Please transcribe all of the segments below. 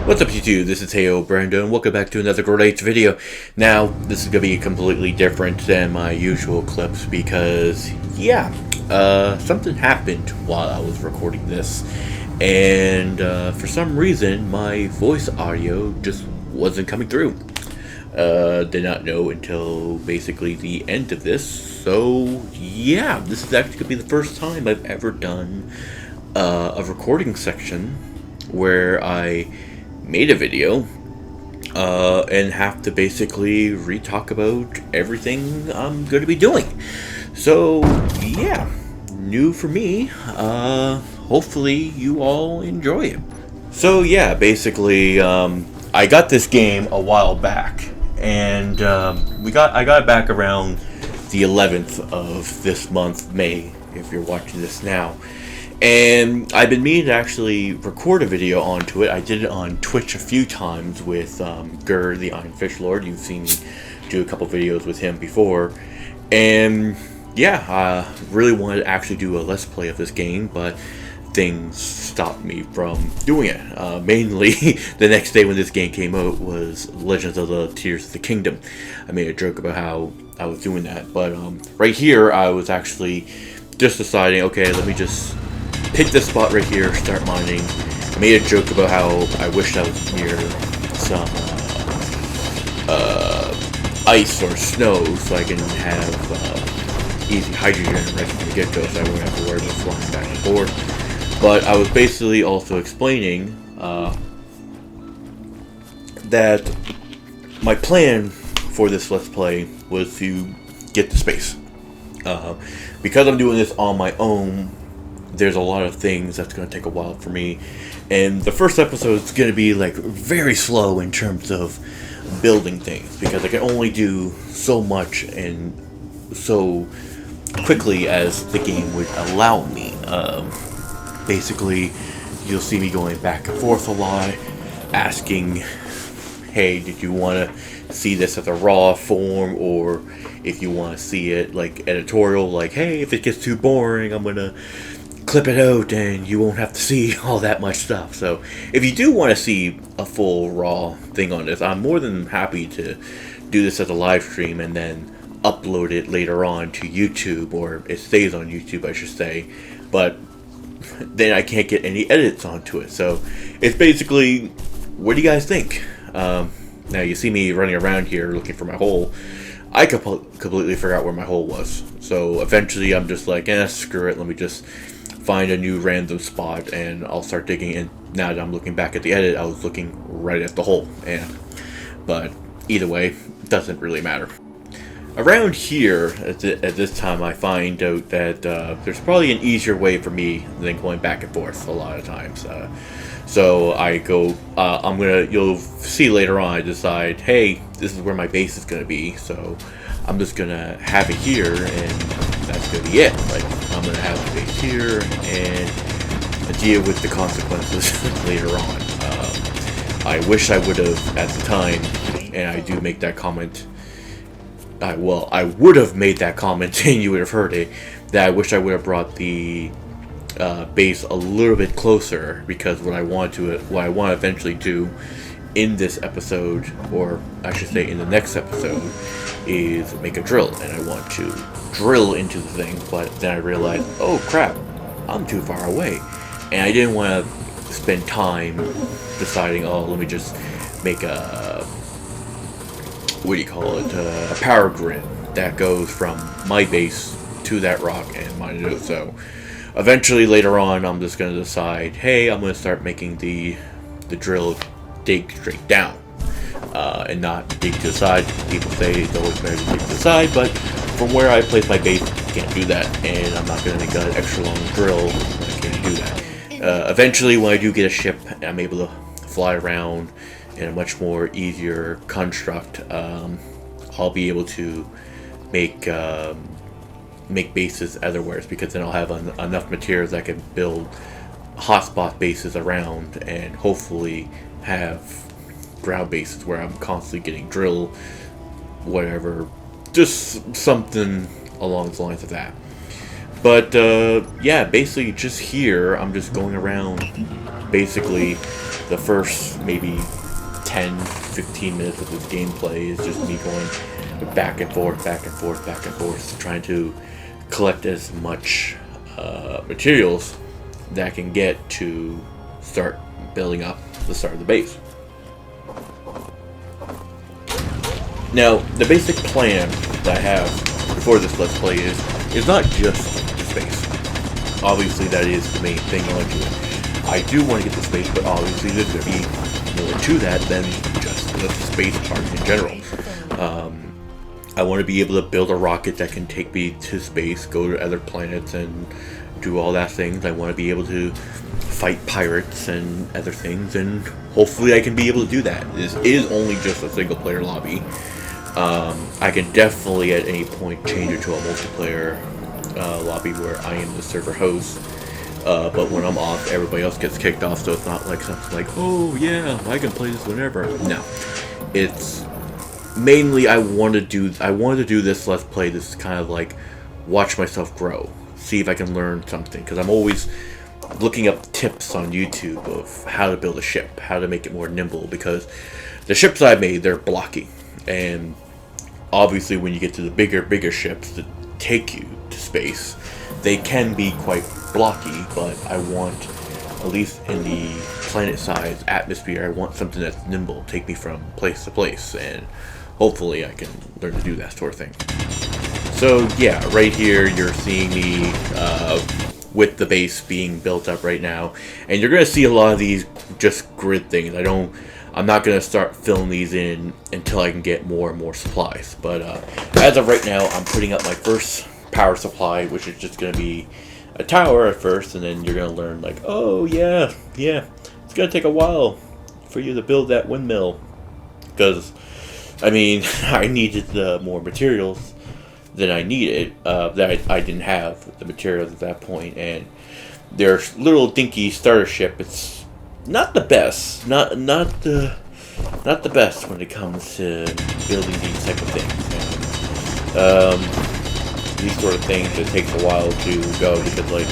What's up YouTube, this is Heyo Brando and welcome back to another great video. Now, this is going to be completely different than my usual clips because, something happened while I was recording this. And for some reason, my voice audio just wasn't coming through. Did not know until basically the end of this. So, yeah, this is actually going to be the first time I've ever done a recording section where I made a video and have to basically re-talk about everything I'm going to be doing. So yeah, new for me. Hopefully you all enjoy it. So yeah, basically I got this game a while back, and I got it back around the 11th of this month, May, if you're watching this now. And I've been meaning to actually record a video onto it. I did it on Twitch a few times with Gur, the Iron Fish Lord. You've seen me do a couple videos with him before. And yeah, I really wanted to actually do a Let's Play of this game, but things stopped me from doing it. Mainly, the next day when this game came out was Legends of the Tears of the Kingdom. I made a joke about how I was doing that. But right here, I was actually just deciding, okay, let me just pick this spot right here, start mining. I made a joke about how I wished I was near some ice or snow so I can have easy hydrogen right from the get-go, so I won't have to worry about flying back and forth. But I was basically also explaining that my plan for this Let's Play was to get to space. Because I'm doing this on my own, there's a lot of things that's going to take a while for me, and the first episode is going to be like very slow in terms of building things because I can only do so much and so quickly as the game would allow me. Basically, you'll see me going back and forth a lot, asking, hey, did you want to see this as a raw form, or if you want to see it like editorial, like, hey, if it gets too boring, I'm going to clip it out and you won't have to see all that much stuff. So if you do want to see a full raw thing on this, I'm more than happy to do this as a live stream and then upload it later on to YouTube, or it stays on YouTube I should say, but then I can't get any edits onto it. So it's basically, what do you guys think? Now you see me running around here looking for my hole. I completely forgot where my hole was, so eventually I'm just like, screw it, let me just find a new random spot and I'll start digging in. Now that I'm looking back at the edit, I was looking right at the hole, but either way, it doesn't really matter. Around here, at this time, I find out that there's probably an easier way for me than going back and forth a lot of times. So I go, you'll see later on, I decide, hey, this is where my base is gonna be, so I'm just gonna have it here, and that's gonna be it. Like, I'm gonna have the base here and deal with the consequences later on. I wish I would have at the time, and I do make that comment. I would have made that comment, and you would have heard it. That I wish I would have brought the base a little bit closer, because what I want to eventually do in this episode, or I should say in the next episode, is make a drill, and I want to drill into the thing, but then I realized, oh crap, I'm too far away, and I didn't want to spend time deciding, oh, let me just make a, what do you call it, a power grid that goes from my base to that rock and mine it out. So eventually later on I'm just going to decide, hey, I'm going to start making the drill dig straight down, and not dig to the side. People say it's always better to dig to the side, but from where I place my base, I can't do that, and I'm not going to make an extra long drill when I can't do that. Eventually, when I do get a ship, I'm able to fly around in a much more easier construct. I'll be able to make bases everywhere, because then I'll have enough materials I can build hotspot bases around, and hopefully have ground bases where I'm constantly getting drill, whatever, just something along the lines of that. But yeah, basically just here I'm just going around basically the first maybe 10, 15 minutes of this gameplay is just me going back and forth, back and forth, back and forth, trying to collect as much materials that I can get to start building up the start of the base. Now, the basic plan that I have for this Let's Play is not just the space. Obviously, that is the main thing onto it. I do want to get the space, but obviously there's going to be more to that than just the space part in general. I want to be able to build a rocket that can take me to space, go to other planets, and do all that things. I want to be able to fight pirates and other things, and hopefully I can be able to do that. This is only just a single player lobby. I can definitely at any point change it to a multiplayer lobby where I am the server host. But when I'm off, everybody else gets kicked off, so it's not like something like, oh yeah, I can play this whenever. No. It's mainly I wanted to do this Let's Play, this kind of like watch myself grow. See if I can learn something, because I'm always looking up tips on YouTube of how to build a ship, how to make it more nimble, because the ships I made, they're blocky. And obviously when you get to the bigger ships that take you to space, they can be quite blocky, but I want, at least in the planet-sized atmosphere, I want something that's nimble, take me from place to place, and hopefully I can learn to do that sort of thing. So yeah, right here you're seeing me with the base being built up right now, and you're going to see a lot of these just grid things. I'm not going to start filling these in until I can get more and more supplies, but as of right now, I'm putting up my first power supply, which is just going to be a tower at first, and then you're going to learn like, oh yeah, it's going to take a while for you to build that windmill, because I mean, I needed more materials than I needed, that I didn't have the materials at that point, and their little dinky starter ship, it's not the best, not the best when it comes to building these type of things. And, these sort of things, it takes a while to go, because like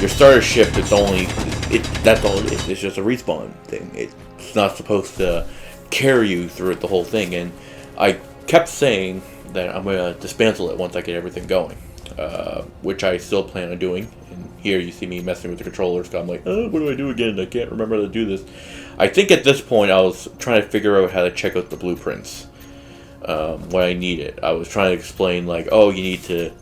your starter ship, that's all it is. It's just a respawn thing. It's not supposed to carry you through it the whole thing, and I kept saying that I'm going to dismantle it once I get everything going, which I still plan on doing. And here you see me messing with the controllers, so I'm like, oh, what do I do again? I can't remember how to do this. I think at this point I was trying to figure out how to check out the blueprints when I need it. I was trying to explain like, oh, you need to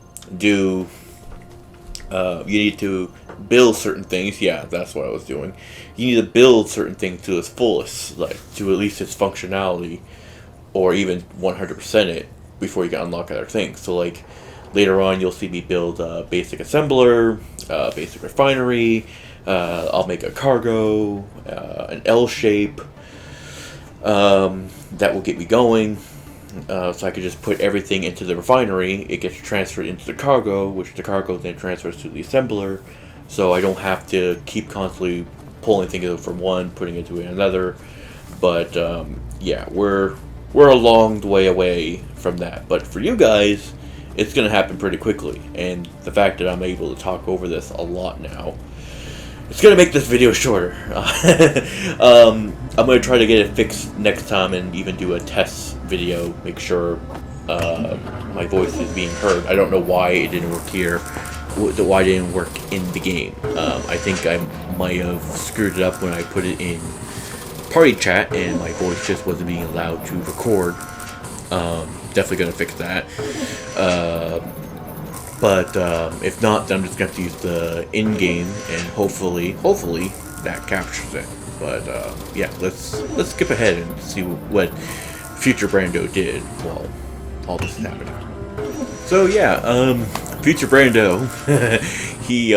build certain things. Yeah, that's what I was doing. You need to build certain things to its fullest, like to at least its functionality, or even 100% it before you can unlock other things. So like later on you'll see me build a basic assembler, basic refinery, I'll make a cargo, an L shape, that will get me going. So I could just put everything into the refinery, it gets transferred into the cargo, which the cargo then transfers to the assembler, so I don't have to keep constantly pulling things from one, putting it into another. But yeah, we're a long way away from that. But for you guys, it's going to happen pretty quickly. And the fact that I'm able to talk over this a lot now, it's going to make this video shorter. I'm going to try to get it fixed next time and even do a test video, make sure my voice is being heard. I don't know why it didn't work here, why it didn't work in the game. I think I might have screwed it up when I put it in party chat and my voice just wasn't being allowed to record. Definitely going to fix that. But if not, then I'm just going to have to use the in-game, and hopefully that captures it. But yeah, let's skip ahead and see what Future Brando did while all this is happening. So yeah, Future Brando, he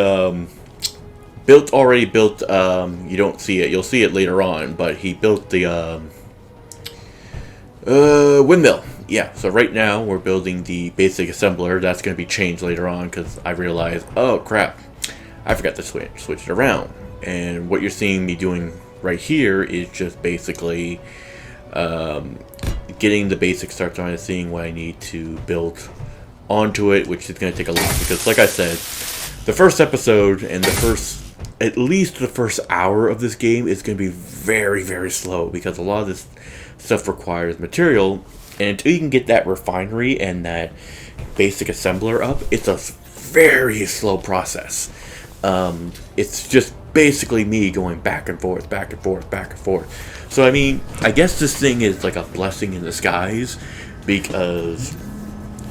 already built. You don't see it; you'll see it later on. But he built the windmill. Yeah, so right now we're building the basic assembler. That's going to be changed later on because I realized, oh crap, I forgot to switch it around. And what you're seeing me doing right here is just basically getting the basic starts on and seeing what I need to build onto it, which is going to take a lot, because like I said, the first episode and the first at least the first hour of this game is going to be very, very slow because a lot of this stuff requires material, and until you can get that refinery and that basic assembler up, it's a very slow process. It's just basically me going back and forth, back and forth, back and forth. So I mean, I guess this thing is like a blessing in disguise because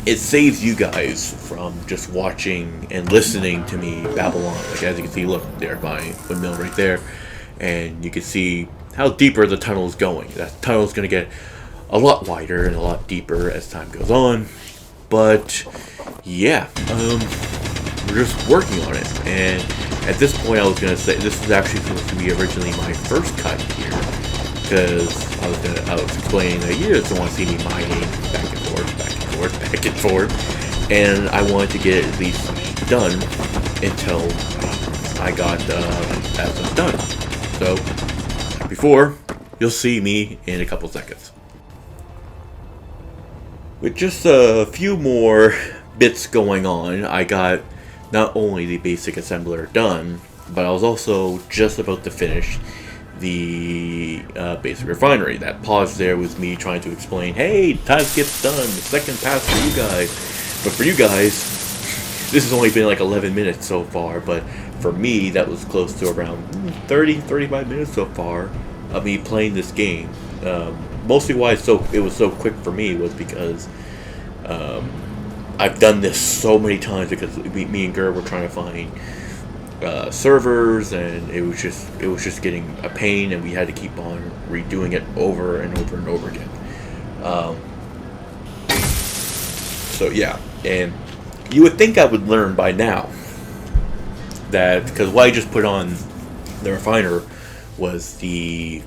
it saves you guys from just watching and listening to me babble on. Like, as you can see, look, there's my windmill right there, and you can see how deeper the tunnel is going. That tunnel is going to get a lot wider and a lot deeper as time goes on. But yeah, we're just working on it. And at this point, I was going to say this is actually supposed to be originally my first cut here, because I was explaining that you just don't want to see me mining back and forth, back and forth, back and forth, and I wanted to get it at least done until I got that stuff done. So, like before, you'll see me in a couple seconds. With just a few more bits going on, I got not only the basic assembler done, but I was also just about to finish the basic refinery. That pause there was me trying to explain, hey, time skip's done, the second pass for you guys. But for you guys, this has only been like 11 minutes so far, but for me, that was close to around 35 minutes so far of me playing this game. Mostly why it was so quick for me was because I've done this so many times because me and Ger were trying to find servers, and it was just getting a pain, and we had to keep on redoing it over and over and over again. So yeah, and you would think I would learn by now that, because what I just put on the refiner was the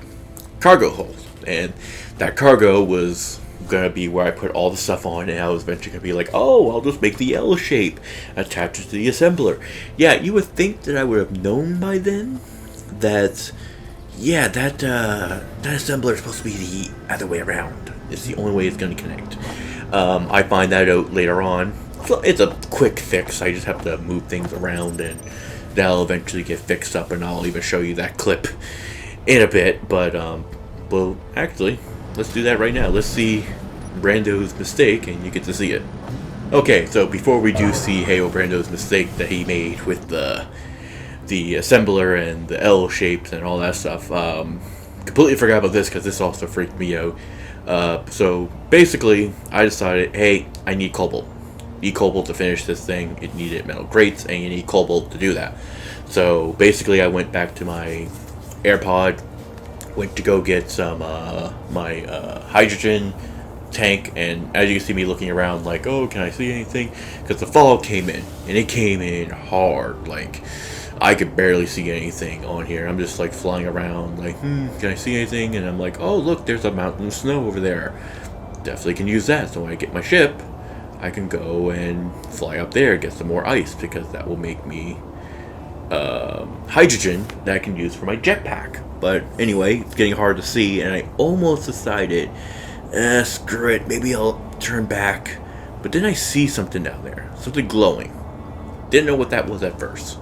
cargo hold, and that cargo was gonna be where I put all the stuff on, and I was eventually gonna be like, oh, I'll just make the L shape, attach it to the assembler. Yeah, you would think that I would have known by then that, yeah, that assembler is supposed to be the other way around. It's the only way it's gonna connect. I find that out later on. So it's a quick fix. I just have to move things around, and that'll eventually get fixed up, and I'll even show you that clip in a bit. But well, actually, let's do that right now. Let's see Brando's mistake, and you get to see it. Okay, so before we do see Heyo Brando's mistake that he made with the assembler and the L shapes and all that stuff, completely forgot about this because this also freaked me out. So basically, I decided, hey, I need cobalt. Need cobalt to finish this thing. It needed metal grates, and you need cobalt to do that. So basically, I went back to my AirPod, went to go get some my hydrogen tank, and as you can see me looking around like, oh, can I see anything? Because the fog came in, and it came in hard. Like, I could barely see anything on here. I'm just like flying around like, can I see anything? And I'm like, oh, look, there's a mountain of snow over there. Definitely can use that. So when I get my ship, I can go and fly up there, get some more ice, because that will make me hydrogen that I can use for my jetpack. But anyway, it's getting hard to see, and I almost decided, screw it, maybe I'll turn back. But then I see something down there, something glowing. Didn't know what that was at first.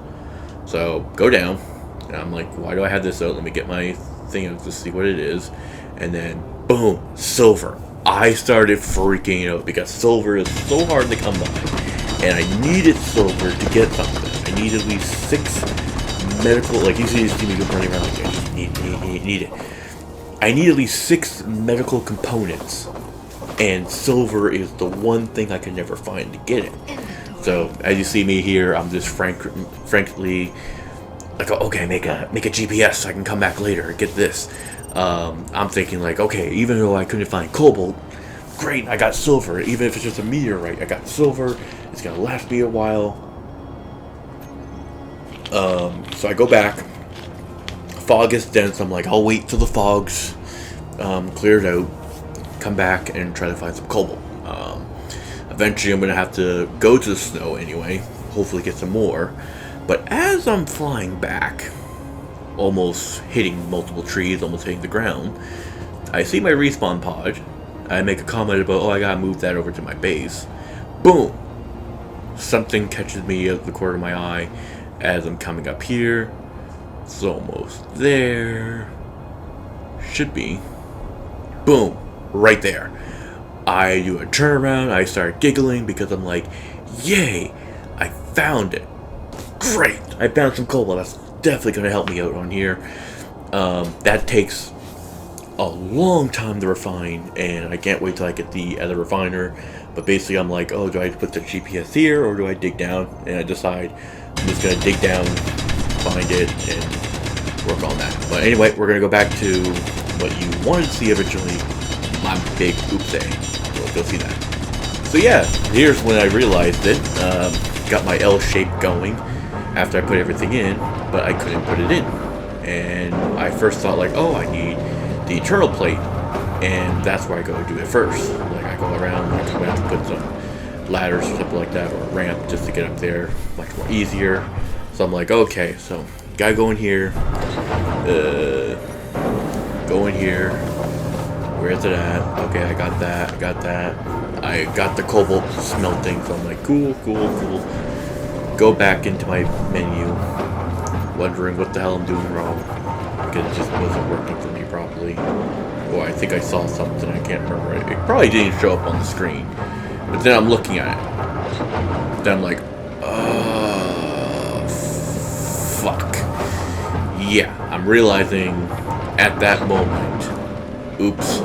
So, go down, and I'm like, why do I have this out? Let me get my thing out to see what it is. And then, boom, silver. I started freaking out because silver is so hard to come by. And I needed silver to get something. I need at least 6 medical, like you see me running around like, I just need it. I need at least 6 medical components. And silver is the one thing I can never find to get it. So, as you see me here, I'm just frankly like, okay, make a GPS so I can come back later and get this. I'm thinking like, okay, even though I couldn't find cobalt, great, I got silver. Even if it's just a meteorite, I got silver. It's gonna last me a while. So I go back. Fog is dense. I'm like, I'll wait till the fog's cleared out, come back and try to find some cobalt. Eventually, I'm gonna have to go to the snow anyway. Hopefully, get some more. But as I'm flying back, almost hitting multiple trees, almost hitting the ground, I see my respawn pod. I make a comment about, oh, I gotta move that over to my base. Boom! Something catches me out the corner of my eye as I'm coming up here. It's almost there. Should be. Boom. Right there. I do a turnaround. I start giggling because I'm like, yay, I found it. Great. I found some cobalt. That's definitely going to help me out on here. That takes a long time to refine, and I can't wait till I get the other refiner. But basically I'm like, oh, do I put the GPS here or do I dig down? And I decide I'm just going to dig down, find it, and work on that. But anyway, we're going to go back to what you wanted to see originally, my big oopsie. So let's go see that. So yeah, here's when I realized it. Got my L shape going after I put everything in, but I couldn't put it in. And I first thought like, oh, I need the eternal plate, and that's where I go do it first. Like I go around, like I'm gonna have to put some ladders or something like that, or a ramp just to get up there, much more easier. So I'm like, okay, so gotta go in here, go in here. Where is it at? Okay, I got that. I got the cobalt smelting, so I'm like, cool. Go back into my menu, wondering what the hell I'm doing wrong, because it just wasn't working for me properly. Or I think I saw something, I can't remember. It probably didn't show up on the screen. But then I'm looking at it. Then I'm like, fuck. Yeah, I'm realizing at that moment, oops,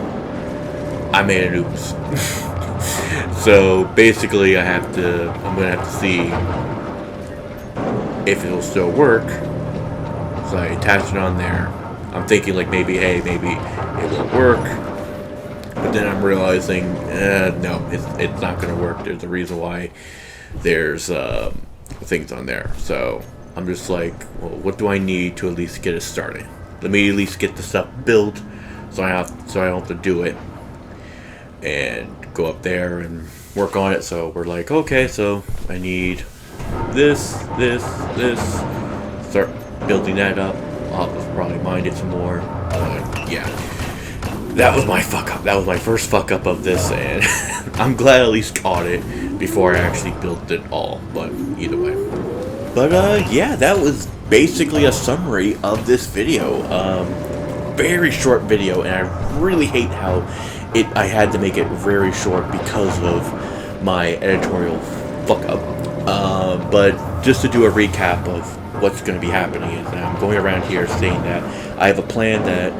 I made an oops. So basically I'm gonna have to see if it'll still work. So I attach it on there. I'm thinking like maybe it won't work. But then I'm realizing, no, it's not gonna work. There's a reason why there's things on there. So I'm just like, well, what do I need to at least get it started? Let me at least get the stuff built, so I don't have to do it and go up there and work on it. So we're like, okay, so I need this. Start building that up. I'll have to probably mine it some more. Yeah, that was my fuck up. That was my first fuck up of this, and I'm glad I at least caught it before I actually built it all. But either way. But yeah, that was basically a summary of this video. Very short video, and I really hate how I had to make it very short because of my editorial fuck up. But just to do a recap of what's going to be happening is that I'm going around here saying that I have a plan that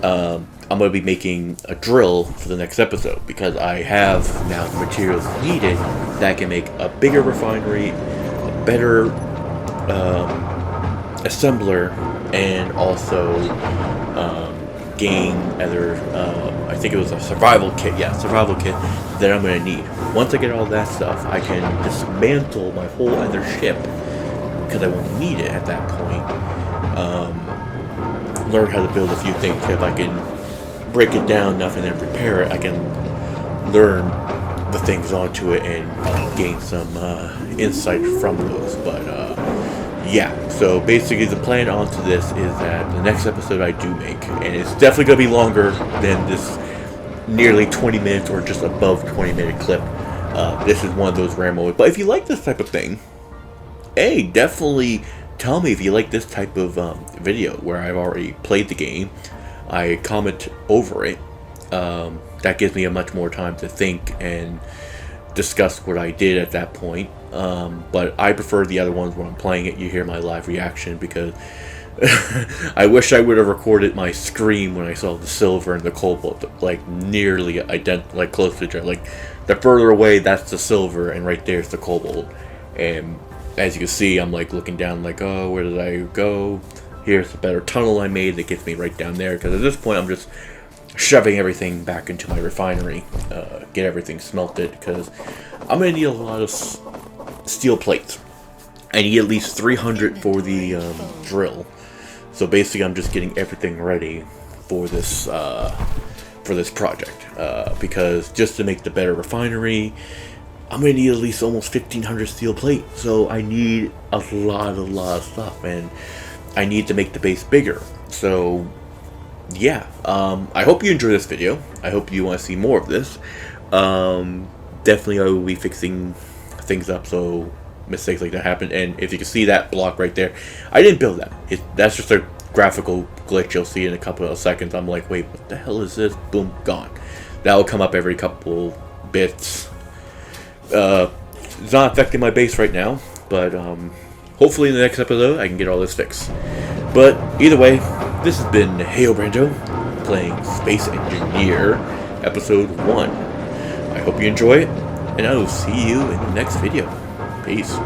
I'm going to be making a drill for the next episode, because I have now the materials needed that can make a bigger refinery, a better assembler, and also gain other, I think it was a survival kit that I'm going to need. Once I get all that stuff, I can dismantle my whole other ship, because I won't need it at that point. Learn how to build a few things. If I can break it down enough and then repair it, I can learn the things onto it and gain some insight from those. But yeah, so basically the plan onto this is that the next episode I do make, and it's definitely going to be longer than this nearly 20 minutes or just above 20-minute clip. This is one of those rare moments. But if you like this type of thing, hey, definitely tell me if you like this type of video where I've already played the game. I comment over it. That gives me a much more time to think and discuss what I did at that point. But I prefer the other ones when I'm playing it. You hear my live reaction, because I wish I would have recorded my scream when I saw the silver and the cobalt, like nearly identical, like close to each other. Like the further away, that's the silver, and right there's the cobalt. And as you can see, I'm like looking down, like, oh, where did I go? Here's a better tunnel I made that gets me right down there. Because at this point, I'm just shoving everything back into my refinery, get everything smelted, because I'm gonna need a lot of steel plates. I need at least 300 for the drill. So basically, I'm just getting everything ready for this project, because just to make the better refinery, I'm gonna need at least almost 1,500 steel plate. So I need a lot of stuff, and I need to make the base bigger. So yeah, I hope you enjoy this video. I hope you want to see more of this. Definitely I will be fixing things up so mistakes like that happen. And if you can see that block right there, I didn't build that. That's just a graphical glitch you'll see in a couple of seconds. I'm like, wait, what the hell is this? Boom, gone. That'll come up every couple bits. It's not affecting my base right now, but hopefully in the next episode I can get all this fixed. But either way, this has been Heyo Brando playing Space Engineer Episode 1. I hope you enjoy it, and I will see you in the next video. Peace.